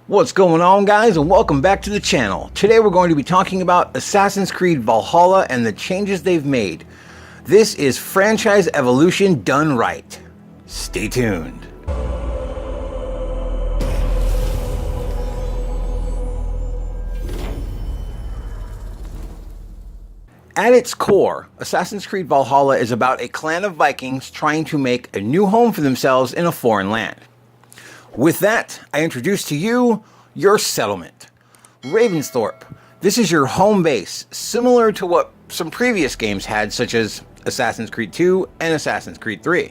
What's going on, guys, and welcome back to the channel. Today we're going to be talking about Assassin's Creed Valhalla and the changes they've made. This is franchise evolution done right. Stay tuned. At its core, Assassin's Creed Valhalla is about a clan of Vikings trying to make a new home for themselves in a foreign land. With that, I introduce to you your settlement, Ravensthorpe. This is your home base, similar to what some previous games had, such as Assassin's Creed 2 and Assassin's Creed 3.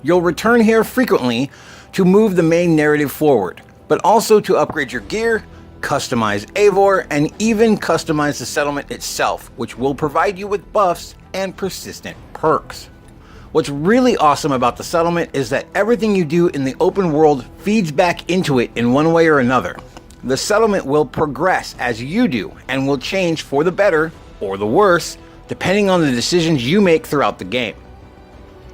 You'll return here frequently to move the main narrative forward, but also to upgrade your gear, customize Eivor, and even customize the settlement itself, which will provide you with buffs and persistent perks. What's really awesome about the settlement is that everything you do in the open world feeds back into it in one way or another. The settlement will progress as you do and will change for the better or the worse, depending on the decisions you make throughout the game.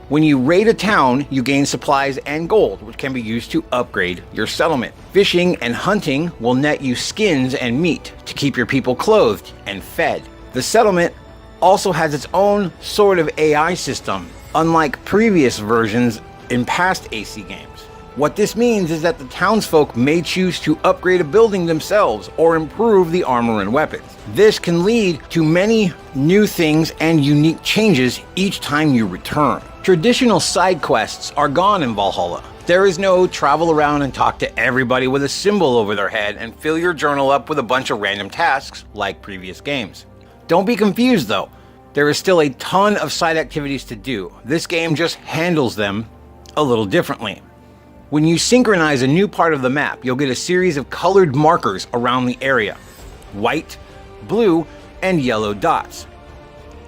When you raid a town, you gain supplies and gold, which can be used to upgrade your settlement. Fishing and hunting will net you skins and meat to keep your people clothed and fed. The settlement also has its own sort of AI system, unlike previous versions in past AC games. What this means is that the townsfolk may choose to upgrade a building themselves or improve the armor and weapons. This can lead to many new things and unique changes each time you return. Traditional side quests are gone in Valhalla. There is no travel around and talk to everybody with a symbol over their head and fill your journal up with a bunch of random tasks like previous games. Don't be confused though. There is still a ton of side activities to do. This game just handles them a little differently. When you synchronize a new part of the map, you'll get a series of colored markers around the area. White, blue, and yellow dots,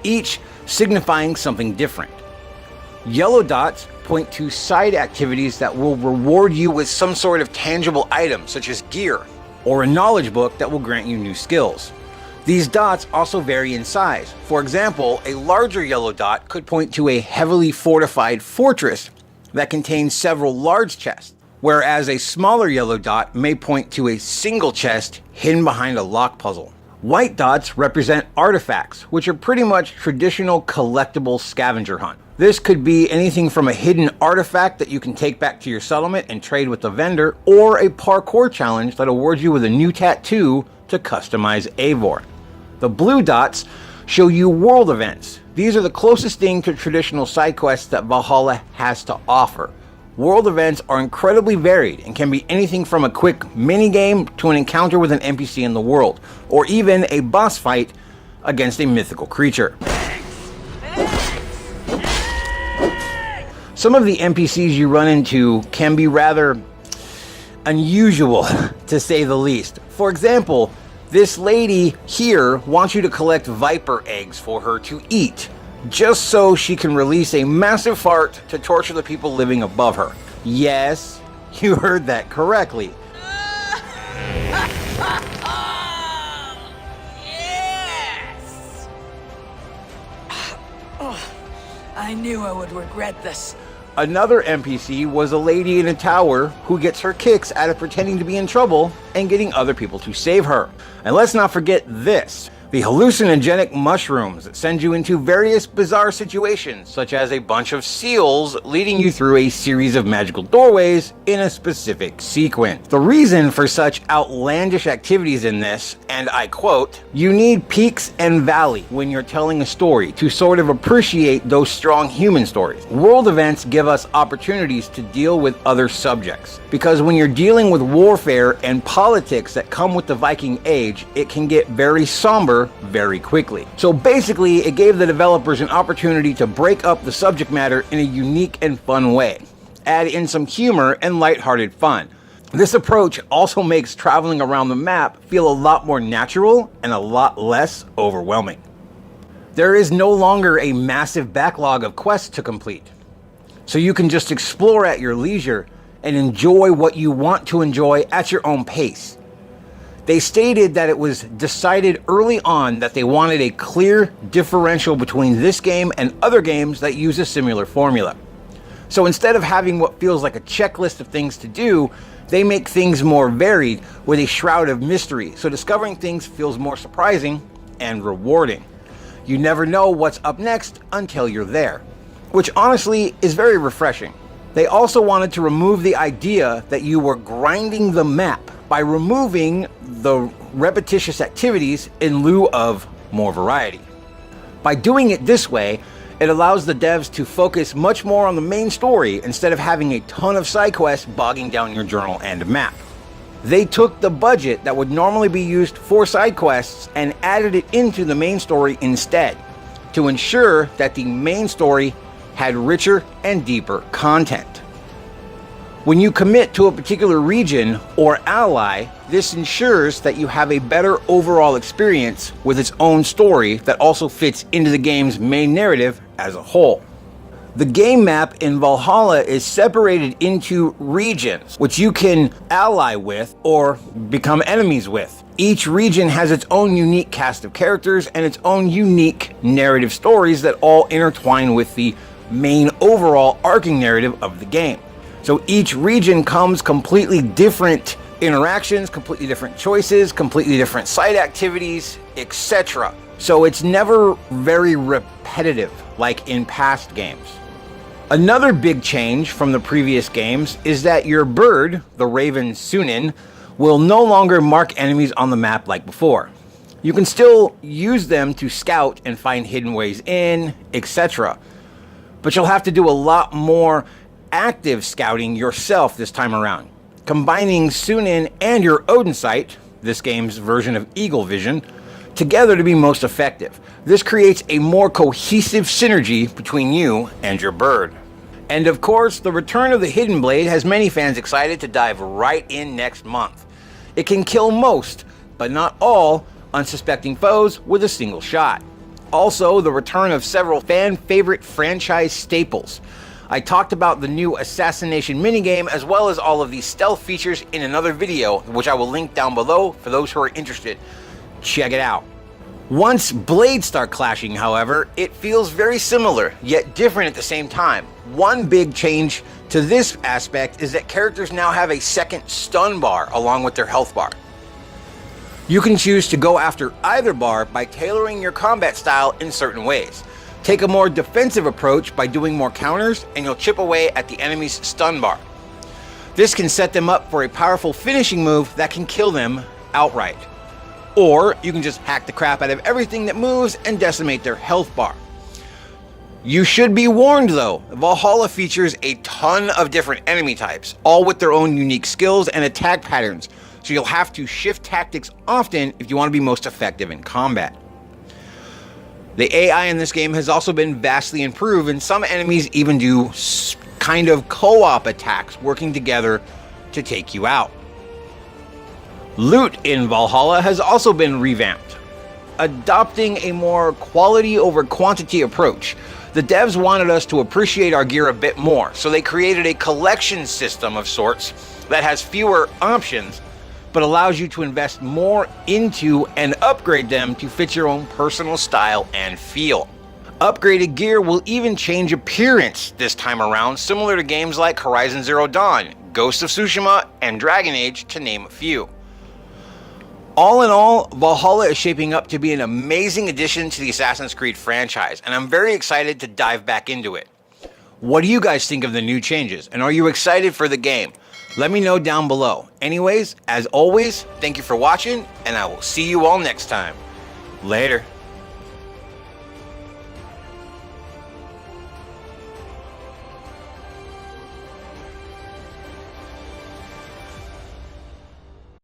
each signifying something different. Yellow dots point to side activities that will reward you with some sort of tangible item, such as gear, or a knowledge book that will grant you new skills. These dots also vary in size. For example, a larger yellow dot could point to a heavily fortified fortress that contains several large chests, whereas a smaller yellow dot may point to a single chest hidden behind a lock puzzle. White dots represent artifacts, which are pretty much traditional collectible scavenger hunt. This could be anything from a hidden artifact that you can take back to your settlement and trade with the vendor, or a parkour challenge that awards you with a new tattoo to customize Eivor. The blue dots show you world events. These are the closest thing to traditional side quests that Valhalla has to offer. World events are incredibly varied and can be anything from a quick mini-game to an encounter with an NPC in the world, or even a boss fight against a mythical creature. Some of the NPCs you run into can be rather unusual, to say the least. For example, this lady here wants you to collect viper eggs for her to eat, just so she can release a massive fart to torture the people living above her. Yes, you heard that correctly. Yes! Oh, I knew I would regret this. Another NPC was a lady in a tower who gets her kicks out of pretending to be in trouble and getting other people to save her. And let's not forget this. The hallucinogenic mushrooms that send you into various bizarre situations, such as a bunch of seals leading you through a series of magical doorways in a specific sequence. The reason for such outlandish activities in this, and I quote, "You need peaks and valleys when you're telling a story to sort of appreciate those strong human stories. World events give us opportunities to deal with other subjects, because when you're dealing with warfare and politics that come with the Viking Age, it can get very somber very quickly. So basically, it gave the developers an opportunity to break up the subject matter in a unique and fun way. Add in some humor and lighthearted fun. This approach also makes traveling around the map feel a lot more natural and a lot less overwhelming. There is no longer a massive backlog of quests to complete, so you can just explore at your leisure and enjoy what you want to enjoy at your own pace. They stated that it was decided early on that they wanted a clear differential between this game and other games that use a similar formula. So instead of having what feels like a checklist of things to do, they make things more varied with a shroud of mystery, so discovering things feels more surprising and rewarding. You never know what's up next until you're there, which honestly is very refreshing. They also wanted to remove the idea that you were grinding the map by removing the repetitious activities in lieu of more variety. By doing it this way, it allows the devs to focus much more on the main story instead of having a ton of side quests bogging down your journal and map. They took the budget that would normally be used for side quests and added it into the main story instead, to ensure that the main story had richer and deeper content. When you commit to a particular region or ally, this ensures that you have a better overall experience with its own story that also fits into the game's main narrative as a whole. The game map in Valhalla is separated into regions, which you can ally with or become enemies with. Each region has its own unique cast of characters and its own unique narrative stories that all intertwine with the main overall arcing narrative of the game. So each region comes completely different interactions, completely different choices, completely different side activities, etc. So it's never very repetitive like in past games. Another big change from the previous games is that your bird, the raven Sunin, will no longer mark enemies on the map like before. You can still use them to scout and find hidden ways in, etc. But you'll have to do a lot more active scouting yourself this time around, combining Sunin and your Odin sight, this game's version of Eagle Vision, together to be most effective. This creates a more cohesive synergy between you and your bird. And of course, the return of the Hidden Blade has many fans excited to dive right in next month. It can kill most, but not all, unsuspecting foes with a single shot. Also, the return of several fan-favorite franchise staples. I talked about the new assassination minigame as well as all of these stealth features in another video, which I will link down below for those who are interested. Check it out. Once blades start clashing, however, it feels very similar, yet different at the same time. One big change to this aspect is that characters now have a second stun bar along with their health bar. You can choose to go after either bar by tailoring your combat style in certain ways. Take a more defensive approach by doing more counters, and you'll chip away at the enemy's stun bar. This can set them up for a powerful finishing move that can kill them outright. Or you can just hack the crap out of everything that moves and decimate their health bar. You should be warned though, Valhalla features a ton of different enemy types, all with their own unique skills and attack patterns, so you'll have to shift tactics often if you want to be most effective in combat. The AI in this game has also been vastly improved, and some enemies even do kind of co-op attacks working together to take you out. Loot in Valhalla has also been revamped, adopting a more quality over quantity approach. The devs wanted us to appreciate our gear a bit more, so they created a collection system of sorts that has fewer options, but allows you to invest more into and upgrade them to fit your own personal style and feel. Upgraded gear will even change appearance this time around, similar to games like Horizon Zero Dawn, Ghost of Tsushima, and Dragon Age, to name a few. All in all, Valhalla is shaping up to be an amazing addition to the Assassin's Creed franchise, and I'm very excited to dive back into it. What do you guys think of the new changes, and are you excited for the game? Let me know down below. Anyways, as always, thank you for watching, and I will see you all next time. Later.